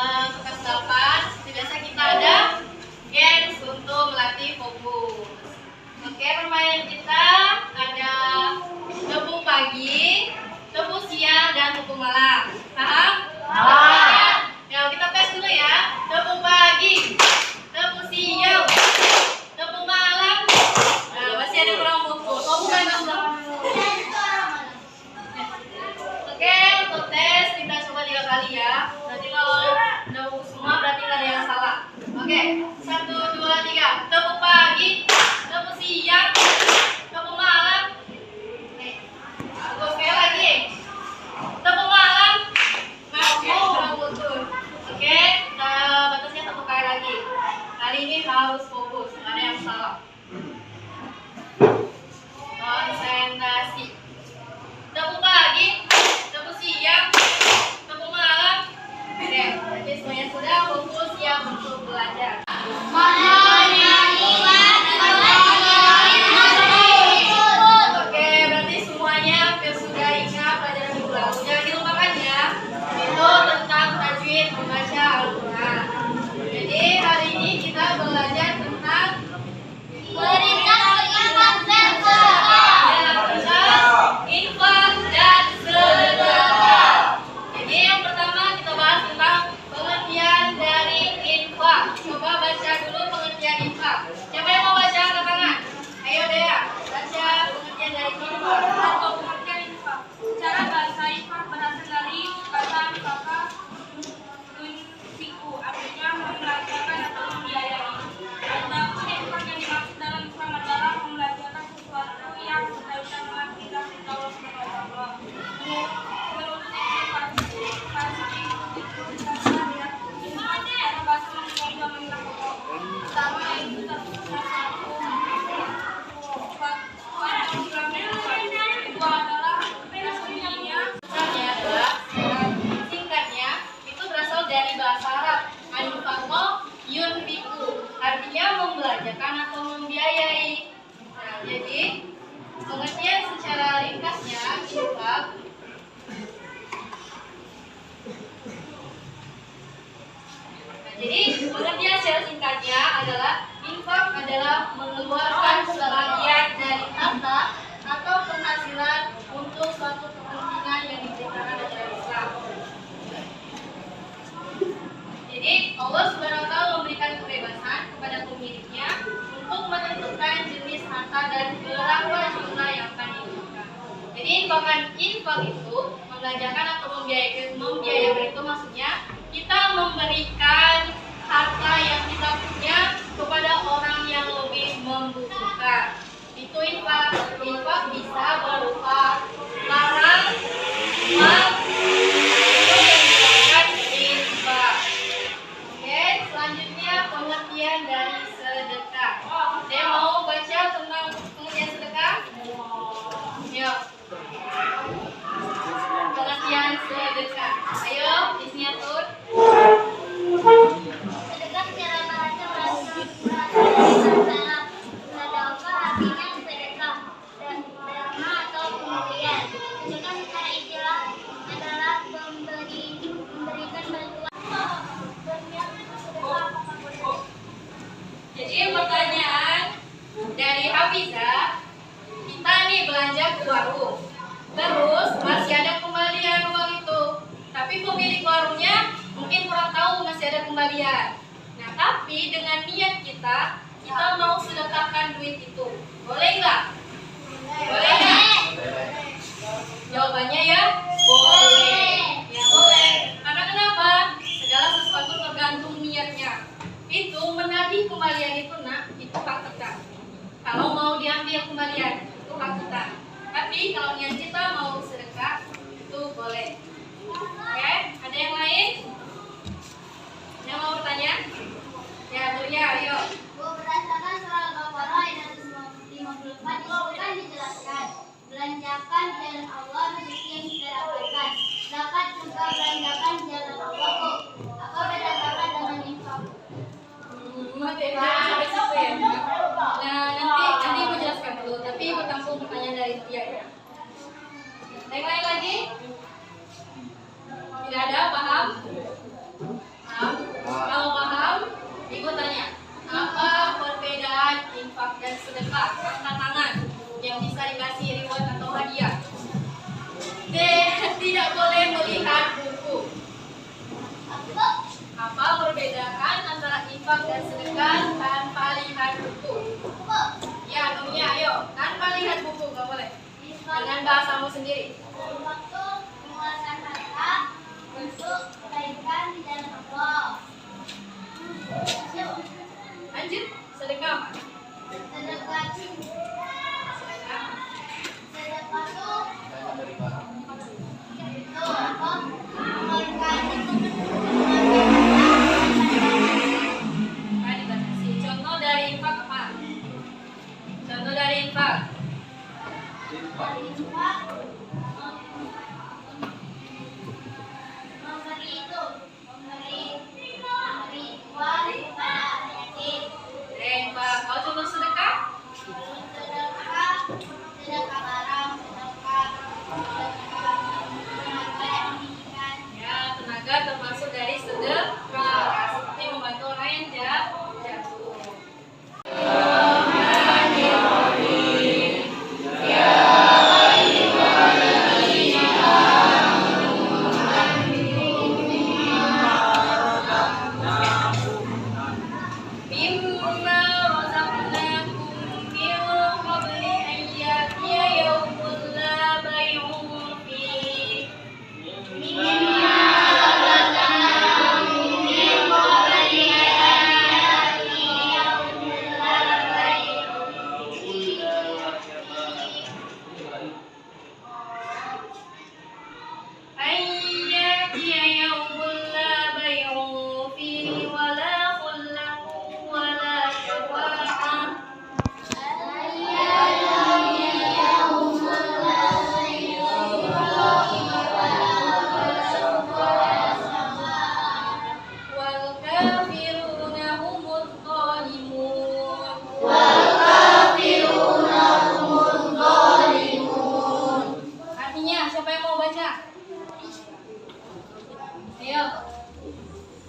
kelas 8, seperti biasa kita ada games untuk melatih fokus. Oke, permainan kita ada tepung pagi, tepung siang, dan tepung malam. Paham? Paham. Ya, kita tes dulu ya. Tepung pagi, tepung siang, tepung malam. Nah, masih ada kurang fokus. Oh, bukan dong. Oke, untuk tes kita coba 3 kali ya. Nanti kalau udah fokus semua berarti nggak ada yang salah. Oke, 1, 2, 3. Tepung pagi, tepung siang, tepung malam. Oke, sekali lagi. Tepung malam. Oke, kurang fokus. Oke, batasnya 1 kali lagi. Kali ini harus fokus, nggak ada yang salah. Konsentrasi. Tepung pagi, tepung siang, tepung malam. Oke, jadi semuanya sudah fokus siap untuk belajar. Oke, berarti semuanya hampir sudah ingat pelajaran minggu lalu. Jangan dilupakan ya. Itu tentang tajwid membaca Al-Quran. Jadi hari ini kita belajar tentang infak dan sedekah. Jadi yang pertama kita bahas tentang pengertian dari infak. Coba baca dulu pengertian infak. Siapa yang mau baca angkat tangan? Ayo Dea, baca pengertian dari infak. Atau pengertian infak. Secara bahasa infak berasal dari kata infaka tunfiku, artinya membelanjakan atau membiayai. Adapun infak yang dimaksud dalam Islam adalah membelanjakan sesuatu yang berkaitan dengan perintah Allah Subhanahu wa Ta'ala. Menurut klasifikasi ya, infak secara bahasa mempunyai 2 makna pokok. Pertama itu terpisah satu kedua adalah aslinya. Misalnya adalah singkatnya itu berasal dari bahasa Arab. Anfaqo yunfiqu, artinya membelanjakan atau membiayai. Nah, jadi pengertian secara ringkasnya infak jadi pengertian secara singkatnya adalah infak adalah mengeluarkan sebagian dari harta atau penghasilan untuk suatu kepentingan yang diberitakan ajaran Islam. Jadi Allah Subhanahu wa Ta'ala memberikan kebebasan kepada pemiliknya untuk menentukan jenis harta dan berapa jumlah yang akan diinfakkan. Jadi infak itu membelanjakan atau membiayakan itu maksudnya kita memberikan harta yang kita punya kepada orang yang lebih membutuhkan. Itu infak. Infak bisa berupa barang, uang, itu yang dikatakan infak. Oke, selanjutnya pengertian dari sedekah. Saya mau baca tentang pengertian sedekah? Yuk. Pengertian sedekah. Ayo, disiniatur. Sedekah secara bahasa berasal artinya sedekah, dharma atau pemberian. Sedekah secara istilah adalah memberikan bantuan. Jadi pertanyaan dari Hafizah, kita nih belanja ke warung, terus masih ada kembalian uang itu, tapi pemilik warungnya mungkin kurang tahu masih ada kembalian. Nah, tapi dengan niat kita mau sedekahkan duit itu, boleh nggak? Boleh nggak? Jawabannya ya boleh. Ya boleh. Karena kenapa? Segala sesuatu tergantung niatnya. Itu menagih kembalian itu itu hak kita. Kalau mau diambil kembalian itu hak kita. Tapi kalau niat kita mau sedekah itu boleh. Oke, ada yang lain? Yang mau bertanya? Ya, Buya, ayo. Berdasarkan surah Al-Baqarah ayat 54 disebutkan dijelaskan belanjakan jalan Allah rezeki yang kita dapatkan. Zakat juga belanjakan jalan Allah kok. Apa berdasarkan dengan infak? Sampai situ ya. Nah, nanti Ibu jelaskan dulu, tapi Ibu tampung pertanyaan dari Buya ya. Yang lain lagi? Tidak ada, paham? Nah, Apa perbedaan antara infak dan sedekah tanpa lihat buku? Ya, Nunya, ayo. Tanpa lihat buku, nggak boleh. Dengan bahasamu sendiri. Infak itu mengeluarkan harta untuk kebaikan di jalan Allah. Lanjut, sedekah apa? Sedekah itu apa? Mengeluarkan Nah, dibatasi. Contoh dari infak apa? Contoh dari infak. memberi uang kepada anak yatim. Infak. Kalau contoh sedekah? Sedekah barang, sedekah tenaga yang meninggikan. Ya, tenaga termasuk dari sedekah. Seperti membantu orang yang jatuh. Mimma razaqnakum min qabli an ya'tiya yawmun la bay'un fihi. أن يأتي يوم لا بيع فيه ولا خلة ولا شفاعة. والكافرون هم الظالمون. Artinya, siapa yang mau baca? Ayo.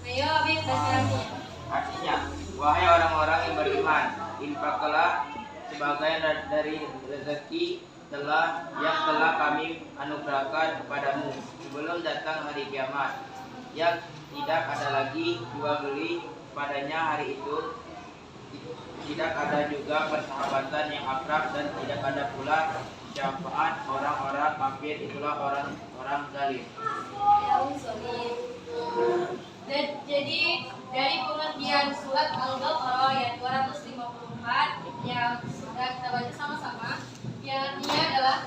Ayo, Abid, baca artinya. Artinya, wahai orang-orang yang beriman, infaklah sebagian dari rezeki yang telah kami anugerahkan kepadamu sebelum datang hari kiamat, yang tidak ada lagi jual beli padanya hari itu, tidak ada juga persahabatan yang akrab, dan tidak ada pula syafaat orang-orang kafir, itulah orang-orang zalim. Dan jadi dari pengertian surat Al-Baqarah ayat 254 yang sudah kita baca sama-sama, yang artinya adalah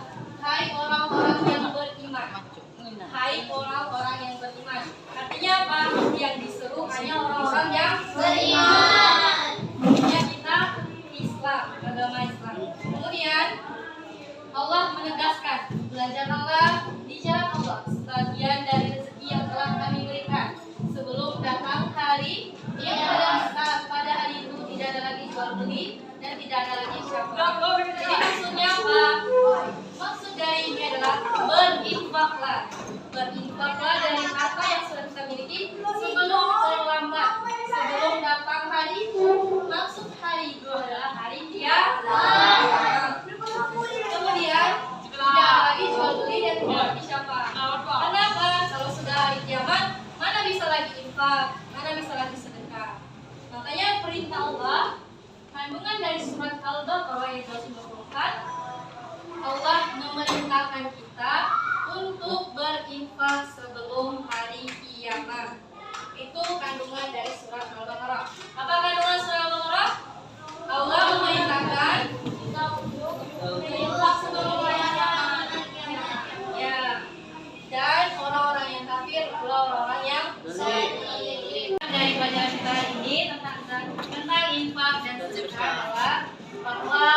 hai orang-orang yang beriman. Hai orang-orang yang beriman. Artinya apa? Yang diseru hanya orang-orang yang Beriman. Artinya kita Islam, agama Islam. Kemudian Allah menegaskan, belanjakanlah di jalan Allah sebagian dari rezeki yang telah kami berikan sebelum datang hari yang pada hari itu tidak ada lagi jual beli dan tidak ada lagi syafaat. Jadi maksudnya apa? Maksud dari ini adalah berinfaklah. Berinfaklah dari apa yang sudah kita miliki sebelum terlambat, sebelum datang hari itu. Maksud hari itu adalah hari kiamat. Kemudian tidak ada lagi jual beli dan tidak lagi syafaat. Kenapa? Kalau sudah hari kiamat, mana bisa lagi infak, mana bisa lagi sedekah. Makanya perintah Allah, kandungan dari surat Al-Baqarah ayat 254, Allah memerintahkan kita untuk berinfak sebelum hari kiamat. Itu kandungan dari surat Al-Baqarah. Apa kandungan surat Al-Baqarah? Allah memerintahkan kita untuk berinfak sebelum hari kiamat. Ya. Dan orang-orang yang kafir adalah orang-orang yang zalim. Dari pelajaran kita hari ini tentang infak dan sedekah adalah bahwa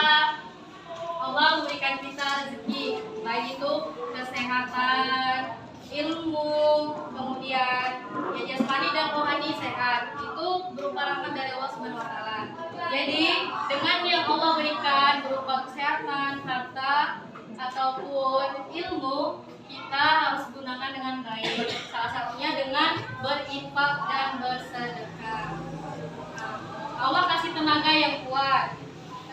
Allah memberikan kita rezeki, baik itu kesehatan, ilmu, kemudian ya jasmani dan rohani sehat. Itu berupa rahmat dari Allah Subhanahu wa taala. Jadi, dengan yang Allah berikan berupa kesehatan, harta ataupun ilmu, kita harus gunakan dengan baik. Salah satunya dengan berinfak dan bersedekah. Allah kasih tenaga yang kuat.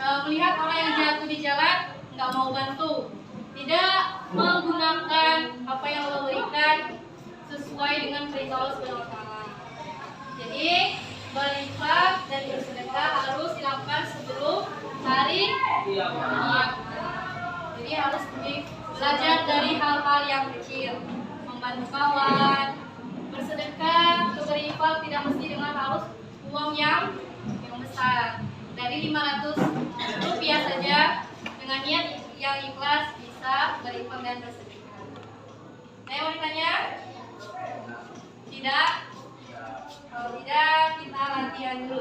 Melihat orang yang jatuh di jalan, nggak mau bantu, tidak menggunakan apa yang Allah berikan sesuai dengan perintah Allah Subhanahu wa taala. kembali? Iya. Jadi harus belajar dari hal-hal yang kecil, membantu kawan, bersedekah, memberi infak tidak mesti dengan harus uang yang besar. Dari 500 rupiah saja dengan niat yang ikhlas bisa berinfak dan bersedekah. Saya mau ditanya? Tidak? Kalau tidak, kita latihan dulu.